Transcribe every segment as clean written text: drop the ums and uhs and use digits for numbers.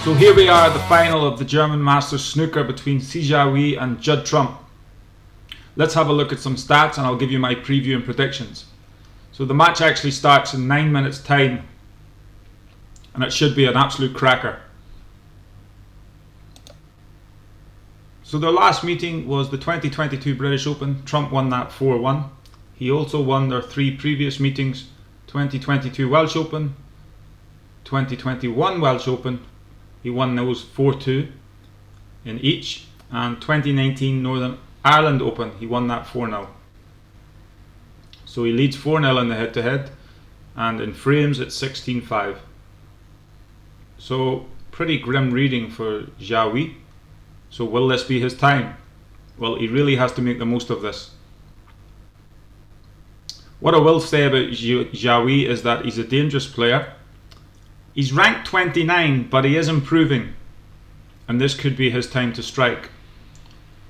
So here we are at the final of the German Masters Snooker between Jiahui and Judd Trump. Let's have a look at some stats and I'll give you my preview and predictions. So the match actually starts in 9 minutes time and it should be an absolute cracker. So their last meeting was the 2022 British Open. Trump won that 4-1. He also won their 3 previous meetings: 2022 Welsh Open, 2021 Welsh Open. He won those 4-2 in each, and 2019 Northern Ireland Open, he won that 4-0. So he leads 4-0 in the head-to-head, and in frames it's 16-5. So pretty grim reading for Jiahui. So will this be his time? Well, he really has to make the most of this. What I will say about Jiahui is that he's a dangerous player. He's ranked 29, but he is improving, and this could be his time to strike.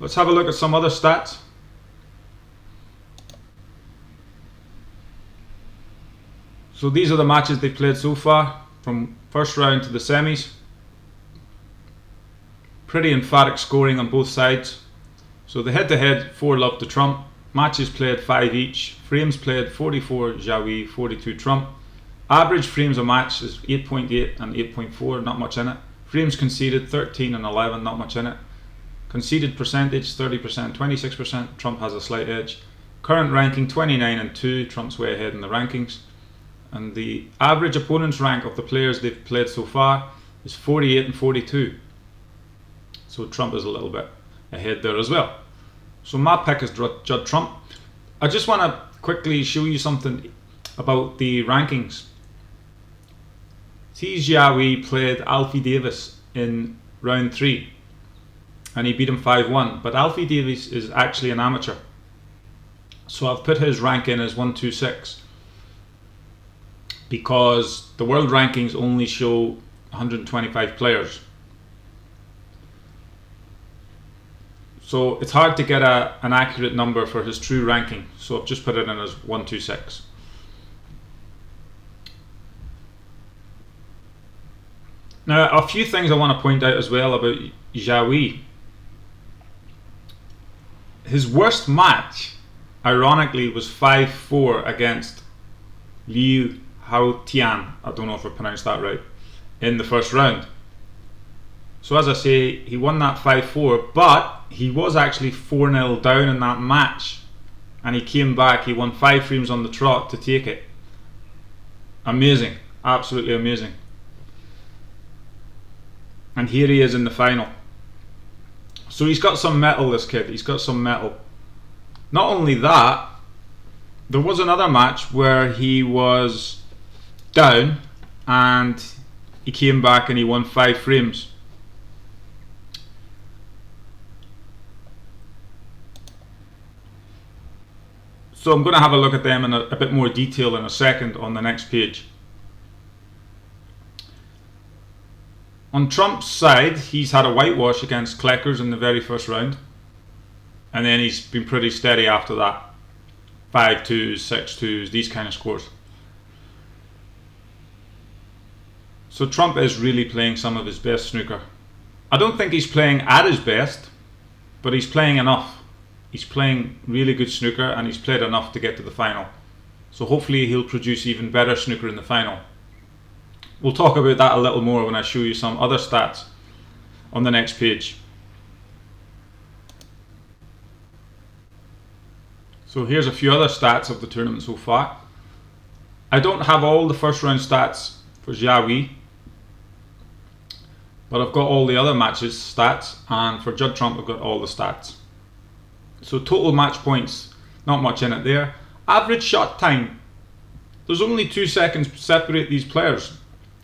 Let's have a look at some other stats. So these are the matches they've played so far, from first round to the semis. Pretty emphatic scoring on both sides. So the head-to-head, 4-love to Trump. Matches played 5 each. Frames played 44 Jiahui, 42 Trump. Average frames a match is 8.8 and 8.4, not much in it. Frames conceded 13 and 11, not much in it. Conceded percentage 30%, 26%, Trump has a slight edge. Current ranking 29 and 2, Trump's way ahead in the rankings. And the average opponent's rank of the players they've played so far is 48 and 42. So Trump is a little bit ahead there as well. So my pick is Judd Trump. I just want to quickly show you something about the rankings. Jiahui played Alfie Davis in round 3 and he beat him 5-1, but Alfie Davis is actually an amateur, so I've put his rank in as 126 because the world rankings only show 125 players, so it's hard to get an accurate number for his true ranking, so I've just put it in as 126. Now, a few things I want to point out as well about Jiahui. His worst match, ironically, was 5-4 against Liu Haotian, I don't know if I pronounced that right, in the first round. So as I say, he won that 5-4, but he was actually 4-0 down in that match. And he came back, he won 5 frames on the trot to take it. Amazing, absolutely amazing. And here he is in the final. So he's got some mettle, this kid. He's got some mettle. Not only that, there was another match where he was down and he came back and he won 5 frames. So I'm going to have a look at them in a bit more detail in a second on the next page. On Trump's side, he's had a whitewash against Kleckers in the very first round, and then he's been pretty steady after that. 5-2s, 6-2s, these kind of scores. So Trump is really playing some of his best snooker. I don't think he's playing at his best, but he's playing enough. He's playing really good snooker and he's played enough to get to the final. So hopefully he'll produce even better snooker in the final. We'll talk about that a little more when I show you some other stats on the next page. So here's a few other stats of the tournament so far. I don't have all the first round stats for Jiahui, but I've got all the other matches stats, and for Judd Trump I've got all the stats. So total match points, not much in it there. Average shot time, there's only 2 seconds separate these players.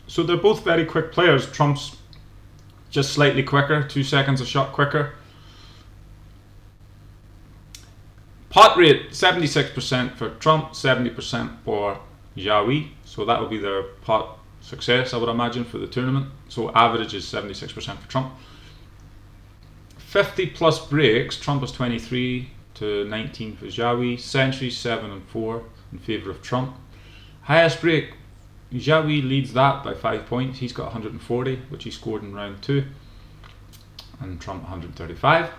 So they're both very quick players. Trump's just slightly quicker, 2 seconds a shot quicker. Pot rate, 76% for Trump, 70% for Jiahui. So that will be their pot success, I would imagine, for the tournament. So average is 76% for Trump. 50 plus breaks, Trump is 23 to 19 for Jiahui. Centuries 7 and 4 in favour of Trump. Highest break Jiahui leads that by 5 points. He's got 140, which he scored in round 2, and Trump 135.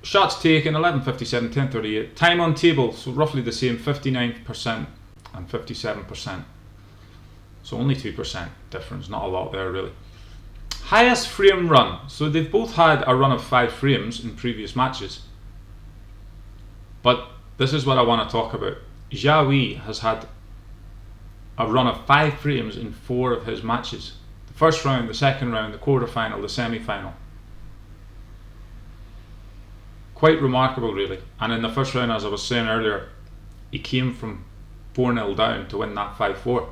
Shots taken 11.57, 10.38. Time on table, so roughly the same, 59% and 57%. So only 2% difference, not a lot there really. Highest frame run, so they've both had a run of 5 frames in previous matches. But this is what I want to talk about. Jiahui has had a run of 5 frames in 4 of his matches. The first round, the second round, the quarter-final, the semi-final. Quite remarkable really. And in the first round, as I was saying earlier, he came from 4-0 down to win that 5-4.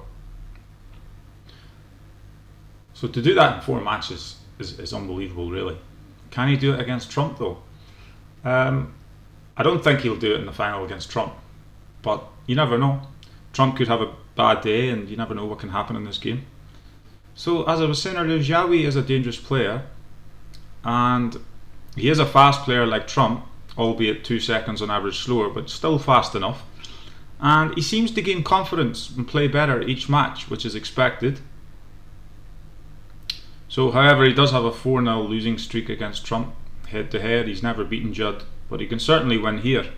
So to do that in 4 matches is unbelievable really. Can he do it against Trump though? I don't think he'll do it in the final against Trump, but you never know. Trump could have a bad day and you never know what can happen in this game. So as I was saying earlier, Jiahui is a dangerous player, and he is a fast player like Trump, albeit 2 seconds on average slower, but still fast enough. And he seems to gain confidence and play better each match, which is expected. So however, he does have a 4-0 losing streak against Trump head to head. He's never beaten Judd, but he can certainly win here.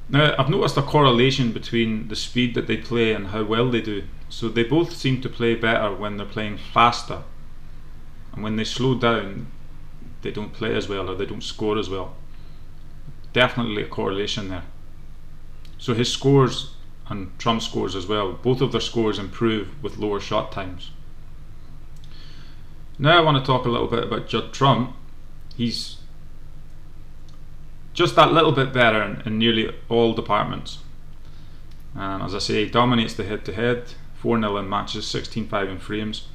Now, I've noticed a correlation between the speed that they play and how well they do. So they both seem to play better when they're playing faster, and when they slow down they don't play as well, or they don't score as well. Definitely a correlation there. So his scores and Trump's scores as well, both of their scores improve with lower shot times. Now I want to talk a little bit about Judd Trump. He's just that little bit better in nearly all departments. And as I say, he dominates the head-to-head, 4-0 in matches, 16-5 in frames.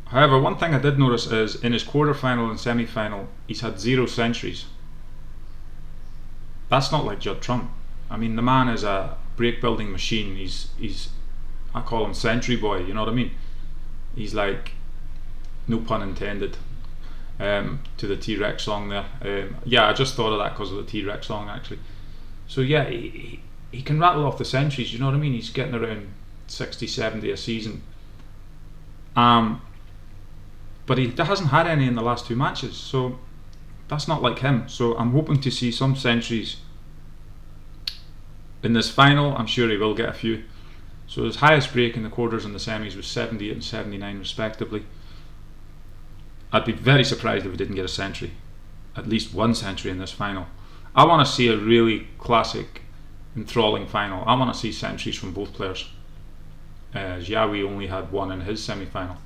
However, one thing I did notice is in his quarter-final and semi-final, he's had 0 centuries. That's not like Judd Trump. I mean, the man is a break-building machine. He's I call him Century Boy, you know what I mean? He's like, no pun intended, to the T-Rex song there. Yeah, I just thought of that because of the T-Rex song actually. So yeah, he can rattle off the centuries, you know what I mean? He's getting around 60, 70 a season. But he hasn't had any in the last 2 matches, so that's not like him. So I'm hoping to see some centuries in this final. I'm sure he will get a few. So his highest break in the quarters and the semis was 78 and 79 respectively. I'd be very surprised if he didn't get a century, at least 1 century in this final. I want to see a really classic, enthralling final. I want to see centuries from both players. Jiahui only had 1 in his semi-final,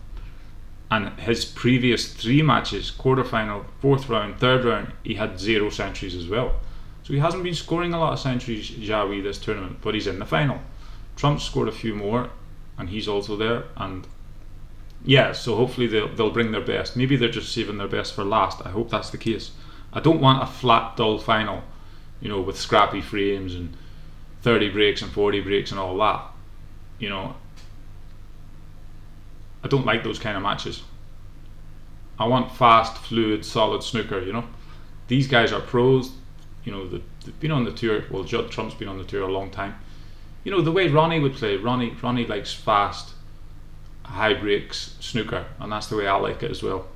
and his previous 3 matches, quarter-final, 4th round, 3rd round, he had 0 centuries as well. So he hasn't been scoring a lot of centuries, Jiahui, this tournament, but he's in the final. Trump scored a few more, and he's also there, and yeah, so hopefully they'll bring their best. Maybe they're just saving their best for last. I hope that's the case. I don't want a flat, dull final, you know, with scrappy frames and 30 breaks and 40 breaks and all that. You know, I don't like those kind of matches. I want fast, fluid, solid snooker, you know. These guys are pros, you know, they've been on the tour. Well, Judd Trump's been on the tour a long time. You know, the way Ronnie would play, Ronnie likes fast, high breaks snooker, and that's the way I like it as well.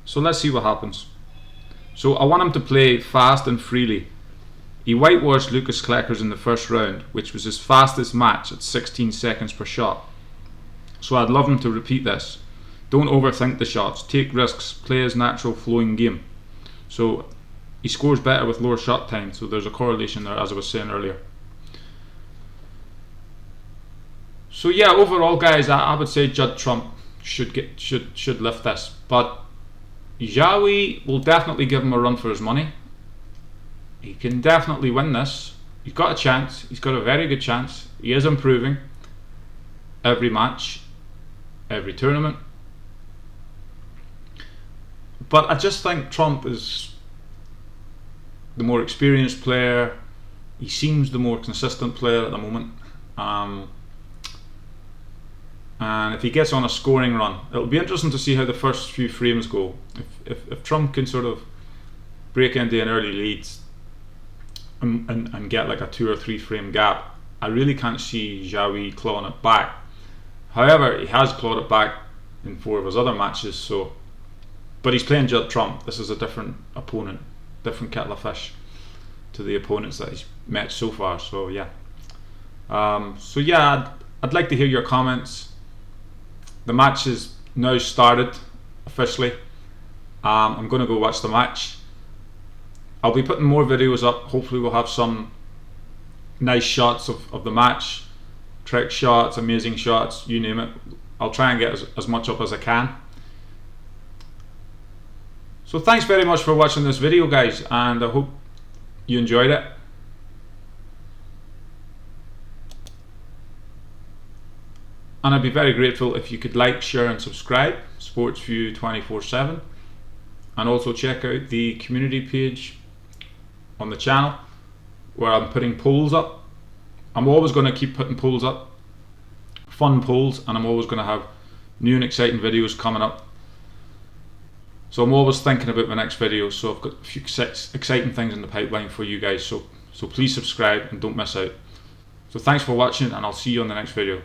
So let's see what happens. So I want him to play fast and freely. He whitewashed Lucas Kleckers in the first round, which was his fastest match at 16 seconds per shot. So I'd love him to repeat this. Don't overthink the shots, take risks, play his natural flowing game. So he scores better with lower shot time, so there's a correlation there, as I was saying earlier. So yeah, overall guys, I would say Judd Trump should lift this, but Jiahui will definitely give him a run for his money. He can definitely win this. He's got a chance. He's got a very good chance. He is improving every match, every tournament. But I just think Trump is the more experienced player. He seems the more consistent player at the moment. And if he gets on a scoring run, it'll be interesting to see how the first few frames go. If Trump can sort of break into an early lead and get like a 2 or 3 frame gap, I really can't see Jiahui clawing it back. However, he has clawed it back in 4 of his other matches, so, but he's playing Judd Trump. This is a different opponent, different kettle of fish to the opponents that he's met so far. So yeah, I'd like to hear your comments. The match is now started officially. I'm going to go watch the match. I'll be putting more videos up. Hopefully we'll have some nice shots of the match, trick shots, amazing shots, you name it. I'll try and get as much up as I can. So thanks very much for watching this video, guys, and I hope you enjoyed it. And I'd be very grateful if you could like, share and subscribe, SportsView 24/7, and also check out the community page on the channel where I'm putting polls up. I'm always going to keep putting polls up, fun polls, and I'm always going to have new and exciting videos coming up. So I'm always thinking about my next video, so I've got a few exciting things in the pipeline for you guys, so please subscribe and don't miss out. So thanks for watching, and I'll see you on the next video.